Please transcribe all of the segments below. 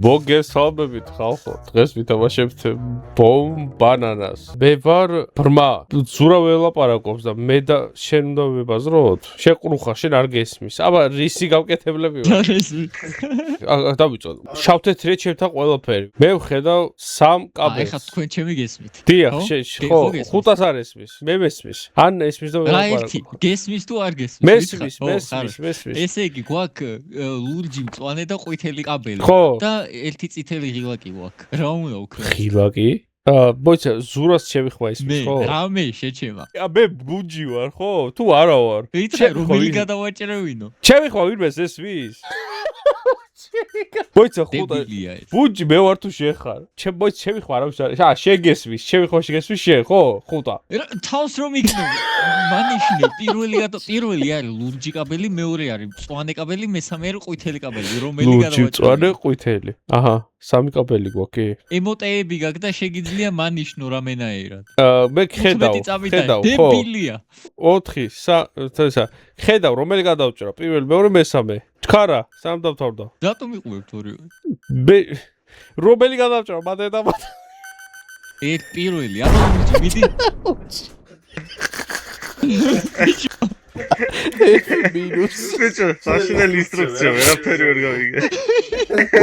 მოგესალმებით ხალხო, დღეს ვითამაშებთ ბანანას. მე ვარ ბრმა, ზურა ველაპარაკობს და მე და შენ უნდა ვებაზროთ. შეყრუხა, შენ არ გესმის. აბა რისი გავკეთებლები ვარ? არ ესმის. დავიწოდო. შავ-თეთრია ჩემთან ყველაფერი. მე ვხედავ სამ კაბელს. ეხლა თქვენ ჩემი გესმით. დიახ, ხო, ხუტას არ ესმის. მე მესმის. ან ესმის და ველაპარაკო. გესმის თუ არ გესმის? მესმის. ესე იგი, გვაქვს ლურჯი, მწვანე და ყვითელი კაბელი. ხო. და ერთი წითელი ღილაკი გვაქვს. რა უნდა ვქნათ? ღილაკი? მოიცა, ზურას ჩემი ხმა ისმის, ხო? მე, რამე შეჩემა. მე ბუჯი ვარ, ხო? თუ არა ვარ? ვიტყვი, რომელი გადავაჭრევინო? ჩემი ხმა ვინმეს ესმის? მოიცა, ხუთა. ბუჯი მე ვარ თუ შენ ხარ? მოიცა, ჩემი ხმა არავის არ. შენ გესმის, ჩემი ხმა შეგესმის შენ, ხო? ხუთა. თავს რომ იქნებ. მანიშნე, პირველი არის ლურჯი კაბელი, მეორე არის მწვანე კაბელი, მესამე არის ყვითელი კაბელი. რომელი გადავაჭრევინო? ლურჯი, მწვანე, ყვითელი. აჰა, სამი კაბელი გვაქვს, კი. ემოტეები გაქვს და შეგიძლია მანიშნო რამენაერად. მე ხედავ, ხო? დებილია. 4, 3, ხედავ, რომელი გადავჭრა? პირველი, მეორე, მესამე. ჩქარა, სამ დავთავრდა. რატომ იყურებთ ორივე? რომელი გადავჭრა? მადე და მადე. პირველი, ანუ მიდი. მინუს. ბიჭო, საშინელი ინსტრუქცია, ვერაფერი ვერ გავიგე.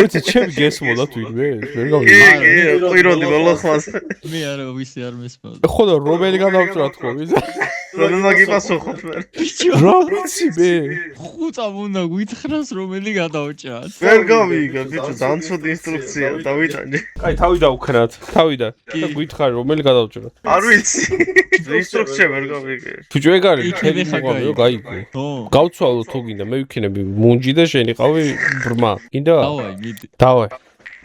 ოიცი, ჩემი გესმოდა თვითონ, ვერ გავიგე. კი, ყიროდი მოლოხმას. მე არა ვისი არ მესმოდა. ხო და რომელი გადავჭრა თქო, ვიზა? რომ მაგიპასუხოთ მე. რა ვიცი მე? ხუწამ უნდა გვითხრას რომელი გადავჭრათ. ვერ გავიგე, ბიჭო, ძალიან ცუდი ინსტრუქცია, დავიტანე. კაი, თავი დავქნათ, თავიდან. და გითხარი რომელი გადავჭრათ. არ ვიცი. ინსტრუქცია ვერ გავიგე. ბიჭო, ეგ არის ჩემი მოგავიო, გაიგო. გავცვალო თუ გინდა, მე ვიქნები მუნჯი და შენ იყავი ბრმა. გინდა? დავაი, მიდი. დავაი.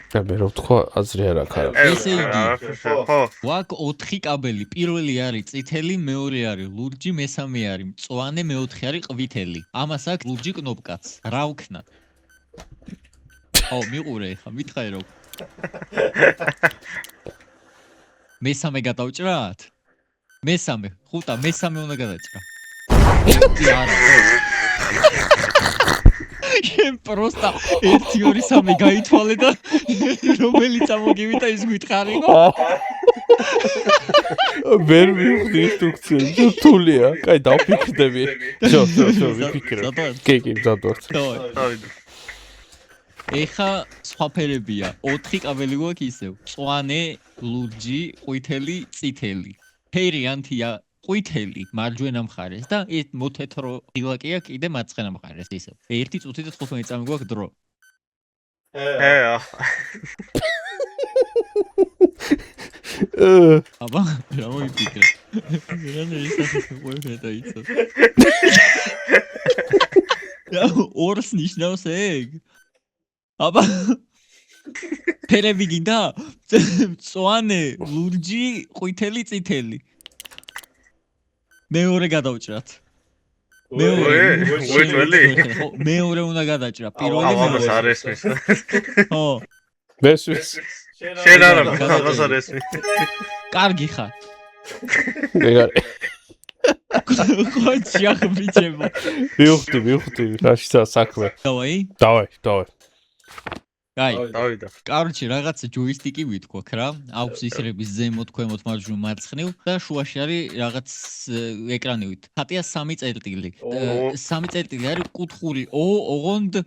და მე რო ვთქვა, აზრი არ აქვს. ესე იგი, ხო. გვაქვს 4 კაბელი. პირველი არის წითელი, მეორე არის ლურჯი, მესამე არის მწვანე, მეოთხე არის ყვითელი. ამას აქვს ლურჯი კნოპკაც. რა ვქნათ? აუ, მიყურე ხა, მითხარი რა. მესამე გადავჭრათ? მესამე, ხუტა, მესამე უნდა გადაჭრა. არა. შენ პროსტა 1 2 3 გაითვალე და რომელიც ამოგივიდა ის გითხარიყო? ვერ მივხვდი ინსტრუქციები, რთულია. კაი, დავფიქრდები. ჯო, ვიფიქრე. კი, მზადვართ. დავიდე. ეხა სხვა ფერებია. 4 კაბელი გვაქვს ისევ. მწვანე, ლურჯი, ყვითელი, წითელი. ფერი ანთია ყვითელი მარჯვენა მხარეს და ეს მოთეთრო ღილაკია კიდე მარცხენა მხარეს ისევ. 1 წუთი და 15 წამი გვაქვს დრო. აბა, რა მოიფიქრე? რანე ისახის მოიფიქრე და იცო. რა ორს ნიშნავს ეგ? აბა ფერები გინდა? მწვანე, ლურჯი, ყვითელი, წითელი. მეორე გადავჭრათ. მეორე უნდა გადაჭრა. პირველი მეორე. არ ესმის. ხო. მესმის. შენ არა, მაგას არ ესმის. კარგი ხარ. ეგ არის. ხოჩი ახბიჭებო. მივხვდი, რაშიცა საქმე. დავაი. კაი. დავიდა. კაროჩი, რაღაცა ჯოისტიკი ვითქვაქ რა. აქვს ისრების ზემოთ, ქვემოთ, მარჯვნივ, მარცხნივ და შუაში არის რაღაც ეკრანივით. ხატია 3 წერტილი. 3 წერტილი არის კუთხური ოღონდ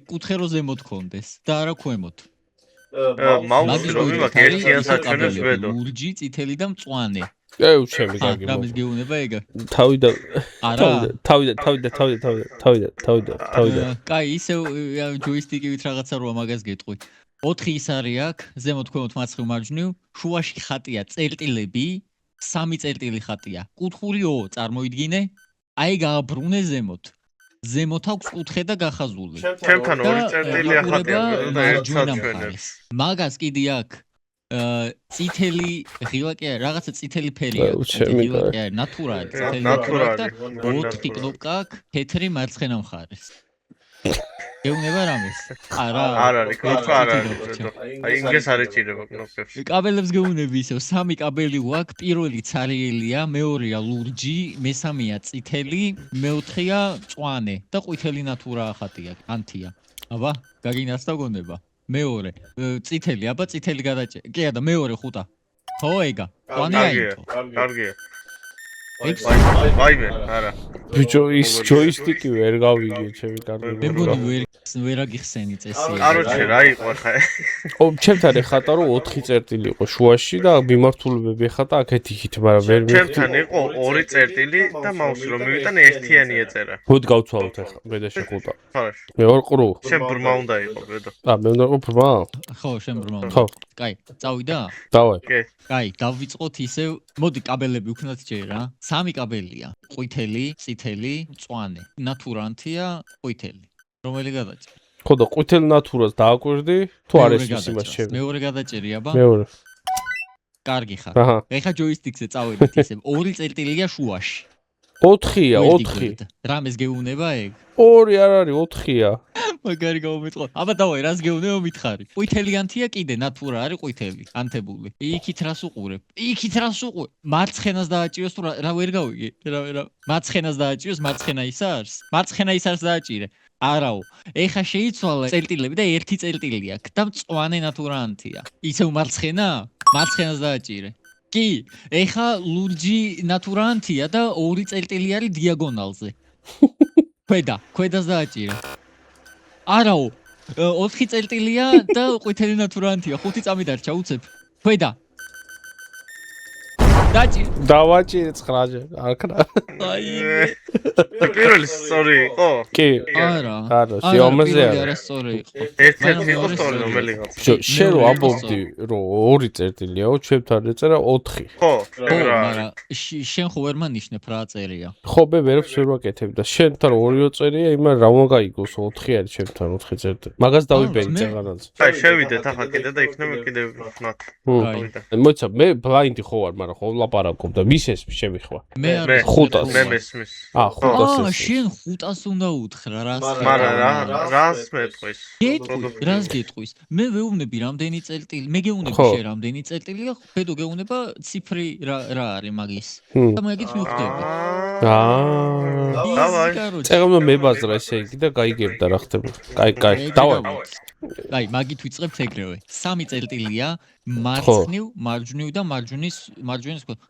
კუთხე რო ზემოთ კონდეს და არა ქვემოთ. მაუსი რომ იმაქ ერთიან საჩვენებს ვედო. ლურჯი, წითელი და მწვანე. ჩემი კარგი. რამის გეუნება ეგა? თავიდან. არა. თავიდან. კაი, ისევ ჯოისტიკივით რაღაცა როა მაგას გეტყვი. 4 ის არის აქ, ზემოთ, ქვემოთ, მარცხნივ, მარჯვნივ, შუაში ხატია წერტილები, 3 წერტილი ხატია. კუთხური ო წარმოიდგინე. აი გააბრუნე ზემოთ. ზემოთ აქვს კუთხე და გახაზული. ჩემთან ორი წერტილი ახატია და ერთ საჩვენებს. მაგას კიდე აქ წითელი ღილაკი არის, რაღაცა წითელი ფერია. ღილაკი არის, ნატურალი, წითელი და 4 კნოპკა აქვს, თეთრი მარცხენა მხარეს. გეუბნება რამეს? არა. არ არის, კნოპკა არ არის. აი ინგეს არ ეჭირება კნოპკებს. კაბელებს გეუბნები ისევ, 3 კაბელი გვაქვს, პირველი ცარიელია, მეორეა ლურჯი, მესამეა წითელი, მეოთხეა მწვანე და ყვითელი ნატურა ახატია, ანთია. აბა, გაგინასდა გონება. მეორე წითელი აბა წითელი გადაჭე კი არა მეორე ხუტა ხო ეგა მწვანე კარგია აიტო კარგია ექვს ვაიმე არა ბიჭო ის ჯოისტიკი ვერ გავიგე ჩემი კარგი მე მგონი ვერ აგიხსენი წესი კაროჩე რა იყო ხა ო ჩემთან ეხატა რომ 4 წერტილი იყო შუაში და მიმართულებები ეხატა აქეთ იქით მაგრამ ვერ ჩემთან იყო 2 წერტილი და მაუსი რომ მივიტანე ერთიანი ეწერა მოდ გავცვალოთ ახლა მე და შეხუტა ხარაში მე ვარ ყრუ შენ ბრმა უნდა იყო ბედო მე უნდა ყო ბრმა ხო შენ ბრმა ხო კაი წავიდა დავაი კი კაი დავიწყოთ ისევ მოდი კაბელები უქნათ ჯერ რა 3 კაბელია ყვითელი წითელი მწვანე ნატურანტია ყვითელი რომელი გადაჭე ხო და ყვითელ ნატურას დააკვირდი თუ არ ესმის იმას ჩემი მეორე გადაჭერი აბა მეორე კარგი ხარ აჰა ეხა ჯოისტიკზე წავედით ისევ 2 წერტილია შუაში 4-ია 4 რამეს გეუნება ეგ 2 არ არის 4-ია მაგარი გავუმეტყო აბა დავაი რას გეუნება მითხარი ყვითელიანთია კიდე ნატურა არის ყვითელი ანთებული იქით რას უყურებ იქით რას უყურებ მარცხენას დააჭიროს თუ რა ვერ გავიგე რა მარცხენას დააჭიროს მარცხენა ის არის მარცხენა ის არის დააჭირე არაო ეხა შეიცვალა წერტილები და ერთი წერტილი აქვს და მწვანე ნატურანტია ისევ მარცხენას დააჭირე კი ეხა ლურჯი ნატურანტია და 2 წერტილი არის დიაგონალზე ქვედას დააჭირე არაო 4 წერტილია და ყვითელი ნატურანტია 5 წამი დარჩა უცებ ქვედა დავაჭირე 9-ზე არ ქნა აი პირველი სწორი იყო კი არა სიომაზე არა სწორი იყო ერთ-ერთი იყო სწორი რომელი იყო შენ რო ამბობდი რომ 2 წერტილიაო ჩემთან ეწერა 4 ხო მაგრამ შენ ხო ვერ მანიშნებ რა წერია ხო მე ვერაფერს ვერ ვაკეთებ და შენთან 2 წერია იმან რა უნდა გაიგოს 4 არის ჩემთან 4 წერტილი მაგას დავიბენი წეღანაზე აი შევიდეთ ახლა კიდე და იქნება კიდე ხნათ მოიცა მე ბლაინდი ხო ვარ მაგრამ ხო ლაპარაკობ და ვის ეს შემიხვა მე ხუტას მე მესმის ხუტას შენ ხუტას უნდა უთხრა რას მაგრამ რას მეტყვის რას გეტყვის მე ვეუბნები რამდენი წერტილი მე გეუბნები შენ რამდენი წერტილია ბედო გეუბნება ციფრი რა არის მაგის და მაგით მივხვდები დავაი წეგამო მებაზრა ესე იგი და გაიგებდა რა ხდება კაი დავაი აი მაგით ვიწყებთ ეგრევე 3 წერტილია მარცხნივ მარჯვნივ და მარჯვენის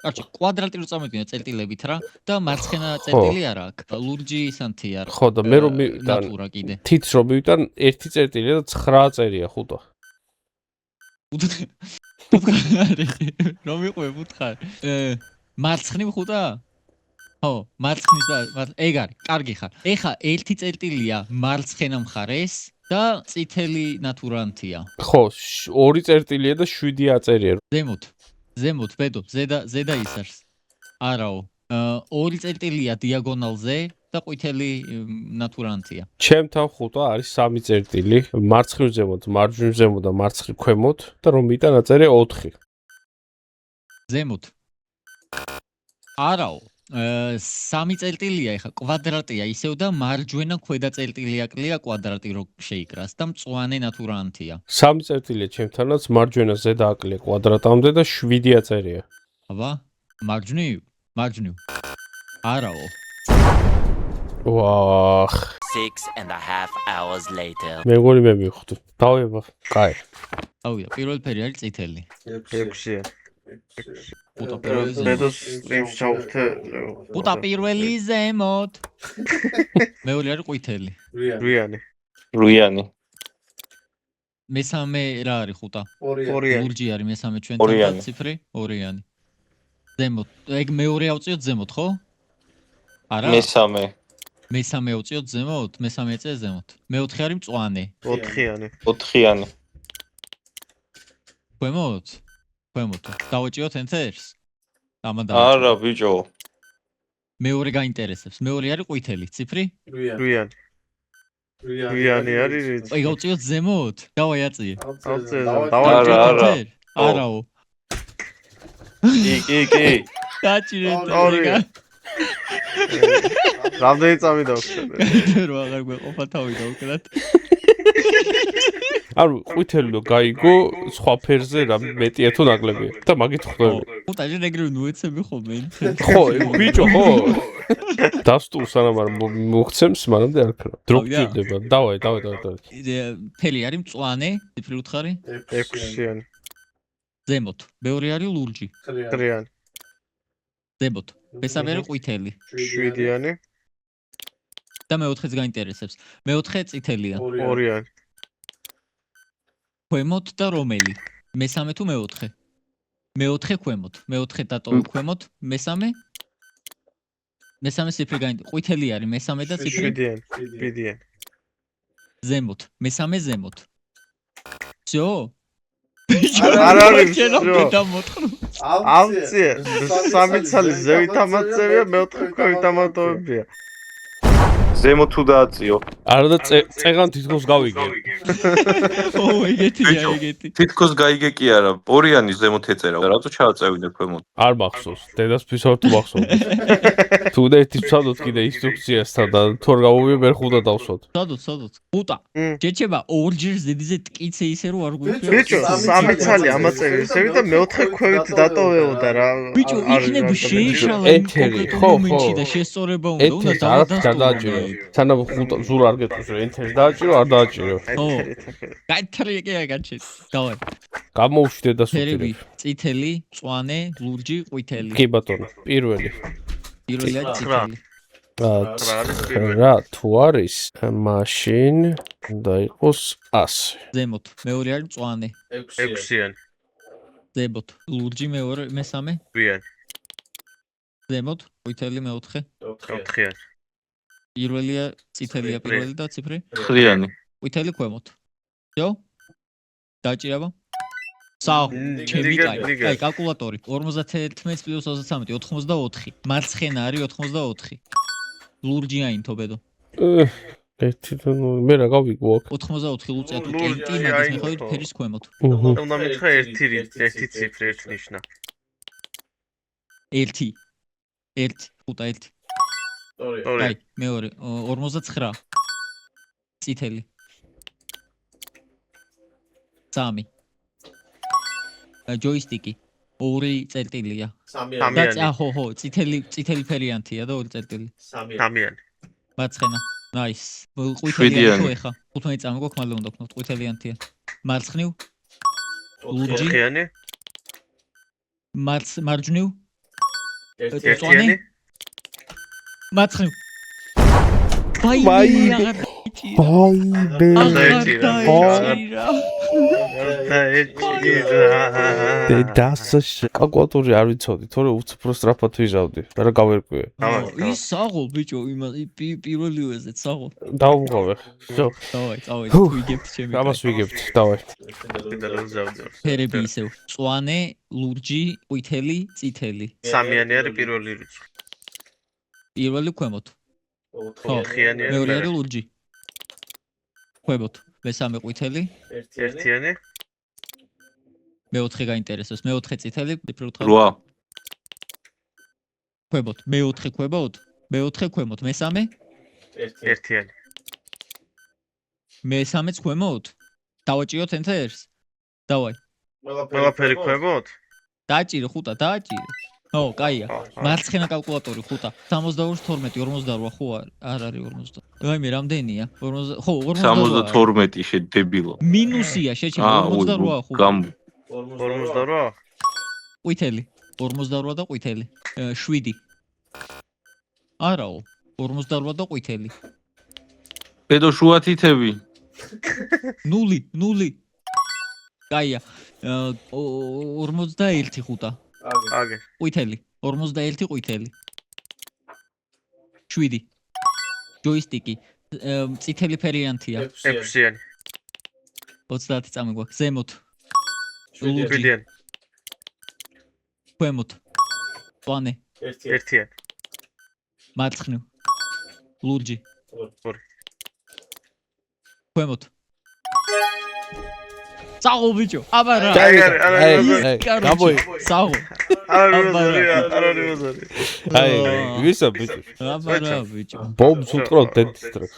კარჩი კვადრატი რო წამოვიდნენ წერტილებით რა და მარცხენა წერტილი არა აქვს ლურჯი ისანთი არის ხო და მე რომ ნატურა კიდე თითს რომ მივიტან 1 წერტილია და 9 წერია ხუტა რომ მიყვებ უთხარ მარცხნივ ხუტა ხო მარცხნის და ეგ არის კარგი ხარ ეხა 1 წერტილია მარცხენა მხარეს და წითელი ნატურანტია ხო 2 წერტილია და 7 აწერია ზემოთ ბედო ზედა ის არის არაო 2 წერტილია დიაგონალზე და ყვითელი ნატურანტია ჩემთან ხუტა არის 3 წერტილი მარცხნივ ზემოთ მარჯვნივ ზემოთ და მარცხნივ ქვემოთ და რომ მიტან აწერია 4 ზემოთ არაო 3 წერტილია ეხა კვადრატია ისევ და მარჯვენა ქვედა წერტილი აკლია კვადრატი რო შეიკრას და მწვანე ნატურანტია 3 წერტილია ჩემთანაც მარჯვენა ზედა აკლია კვადრატამდე და 7 აწერია აბა მარჯვნივ არაო ვახ 6.5 hours later მეგონი მე მივხვდი დავება კაი ავია პირველი ფერი არის წითელი 6-ია ხუტა პირველი ბედოს სტრიმს ჩავხდე ხუტა პირველი ზემოთ მეორე არის ყვითელი რუიანი მესამე რა არის ხუტა ლურჯი არის მესამე ჩვენთან და ციფრი ორიანი ზემოთ ეგ მეორე ავწიოთ ზემოთ ხო არა მესამე ავწიოთ ზემოთ მესამე ეწე ზემოთ მეოთხე არის მწვანე 4-იანი ქვემოთ დავაჭიოთ ენთერს არა ბიჭო მეორე გაინტერესებს მეორე არის ყვითელი ციფრი რუიანი არის ეგ ავწიოთ ზემოთ დავაი აწიე არა არაო კი დაჭირეთ რამდენი წამი დავხსენე რო აღარ გვეყოფა თავი დავკრათ ანუ ყვითელი რო გაიგო სხვა ფერზე რა მეტია თუ ნაკლებია და მაგით ხვდები ხუტა შენ ეგრევე ნუეცები ხოლმე ხო ბიჭო ხო დასტურ სანამ არ მოგცემს, მანამდე არ ქნა. დრო გჭირდება. დავაი. ფერი არის მწვანე, ციფრი უთხარი. 6-იანი. ზემოთ. მეორე არის ლურჯი. ხრიანი. ზემოთ. მესამე არის ყვითელი. 7-იანი. და მეოთხეც გაინტერესებს. მეოთხე წითელია. 2-იანი. ქვემოთ და რომელი? მესამე თუ მეოთხე? მეოთხე ქვემოთ. მეოთხე დატოვე ქვემოთ. მესამე ციფრი გაინტერესებს. ყვითელი არის მესამე და ციფრი 7-იანი. 7-იანი. ზემოთ. მესამე ზემოთ. всё? არ არის ჩენა всё. დამოთხრო. ავწიე. სამი ცალი ზევით ამაწევია, მეოთხე ქვევით ამატოვებია. ზემო თუ დააწიო. არა და წეღან თითქოს გავიგე. ო, ეგეთი. თითქოს გაიგე კი არა. ორიანი ზემოთ ეწერა. რატო ჩააწევინე ქვემოთ? არ მახსოვს. დედას ფისავ თუ მახსოვს. თუ და ერთი ვცადოთ კიდე ინსტრუქციასთან და თუ არ გავუვიე ვერ ხუდა დავსვათ. სადოთ. ხუტა. ჯეჩება ორჯერ ზედიზე ტკიცე ისე რომ არ გვიხვია. ბიჭო, სამი ცალი ამაწევი ისევი და მეოთხე ქვევით დატოვეოდა რა. ბიჭო, იქნებ შეეშალა ეთერი, ხო. და შესწორება უნდა გადააჭირო. სანამ ხუტა ზურა არ გეტყვის რომ ეთერი დააჭირო, არ დააჭირო. გაითრი ეგაჩეთ. დავარ. გამოუშვიდე და სულ. ფერები, წითელი, მწვანე, ლურჯი, ყვითელი. კი ბატონო, პირველი. პირველია წითელი. რა თუ არის, მაშინ უნდა იყოს 100. ზემოთ, მეორე არის მწვანე. 6-იანი. ზემოთ, ლურჯი მეორე, მესამე. 2-იანი. ზემოთ, ყვითელი მეოთხე. 4-იანი. პირველია წითელია პირველი და ციფრი. 9-იანი. ყვითელი ქვემოთ. всё? დაჭირება? საო, ჩემი კაი. აი, კალკულატორი. 51 + 33 84. მარცხენა არის 84. ლურჯი აინთო ბედო. ერთი და მე რა გავიგო აქ. 84 ლუწია თუ ლურჯი კენტი, მაგის აინთო. მიხედვით ფერის ქვემოთ. უნდა მითხრა ერთი ციფრი, ერთი ნიშნა. 1 ხუტა 1. აი, მეორე 59. წითელი. 3. ჯოისტიკი. 2 წერტილია. 3-იანი. ხო, წითელი ფერიანთია და 2 წერტილი. 3-იანი. მარცხენა. ნაის. ყვითელია თუ ეხა. 15 წამი გვაქვს, მალე უნდა ვქნოთ ყვითელიანთია. მარცხნივ. ლურჯი. 4-იანი. მარჯვნივ. 1-იანი. მარცხნივ. დედას კალკულატორი არ ვიცოდი, თორე უცბრო სწრაფად ვიზავდი. და რა გავერკვიე. ის საღოლ ბიჭო, პირველივეზეც საღოლ. დავუღავე. всё. დავაი, ვიგებთ ჩემი. ამას ვიგებთ, დავაი. ფერები ისევ. მწვანე, ლურჯი, ყვითელი, წითელი. 3-იანი არის პირველი რიცხვი. პირველი ქვემოთ. 4-იანი არის მეორე არის ლურჯი. ქვემოთ. მესამე ყვითელი. 1-იანი. მეოთხე გაინტერესებს. მეოთხე წითელი, ციფრი უთხარი. 8. ქვემოთ. მეოთხე ქვემოთ. მეოთხე ქვემოთ. მესამე. 1-იანი. მესამეც ქვემოთ. დავაჭიროთ ენთერს. დავაი. ყველაფერი ქვემოთ? დააჭირე ხუტა, დააჭირე. ო, კაია. მარცხენა კალკულატორი ხუტა. 62 12 48 ხო არ არის 40. რაიმე რამდენია? 40 ხო 72 შედებილო. მინუსია შეჭება 48 ხო. 48? ყვითელი. 48 და ყვითელი. 7. არაო. 48 და ყვითელი. ბედო შუა თითები. 0. კაია. 41 ხუტა. აგე. ყვითელი. 41 ყვითელი. 7. ჯოისტიკი. წითელი ფერიანთია. 6-იანი. 30 წამი გვაქვს. ზემოთ. 7-იანი. ქვემოთ. მწვანე. 1-იანი. მარცხნივ. ლურჯი. 2. ქვემოთ. წაღო ბიჭო აბა რა გამოი წაღო არა აი ვისა ბიჭო აბა რა ბიჭო ბომბს უტყროთ დედის დროს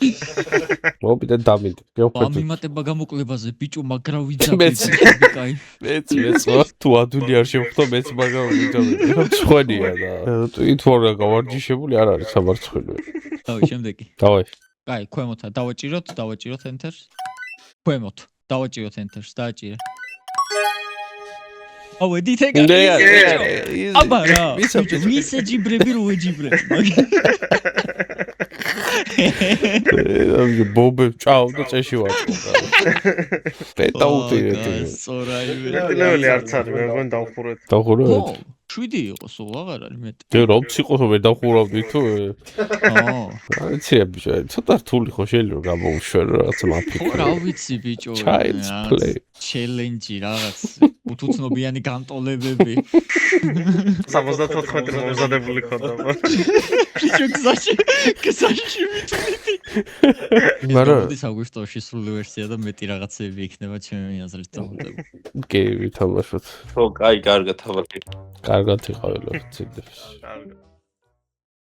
მოვიდა დამიდ გეოფერდ ამიმატება გამოკლებაზე ბიჭო მაგრა ვიძაბი მეც. კაი მეც თუ ადვილი არ შევხვდო მეც მაგალ ვიჯობი მშვენია და თვითონ გავარჯიშებული არ არის სამარცხვინო დავი შემდეგი დავაი კაი ქვემოთა დავაჭიროთ enter ქვემოთ დავაჭიროთ enter დააჭირე აუ ედით ეგ აბა რა ვისე ჯიბრები რო ეჯიბრები ბომბე ჭაო და წეში ვარწყო პეტაუტი ლეველი არც არის მე მგონი დავხურეთ დახურო ო 7 იყო სულ აღარ არის მეტი დე რომ ციყო რომ ვერ დახურავდი თუ აა აიცია ბიჭო ცოტა რთული ხო შეიძლება გამოუშვერო რაღაც მაფიქრო რა ვიცი ბიჭო Child's play. ჩელენჯი რაღაც უთუცნობიანი განტოლებები 74 მომზადებული ხოდა ბიჭო გზაში მაგრამ მოდის აგვისტოში სრული ვერსია და მეტი რაღაცები იქნება ჩემი აზრით დამოუკიდებელი კი ვითამაშოთ ხო, კაი, კარგად, თამაში. კარგად იყავილო ციდებს კარგი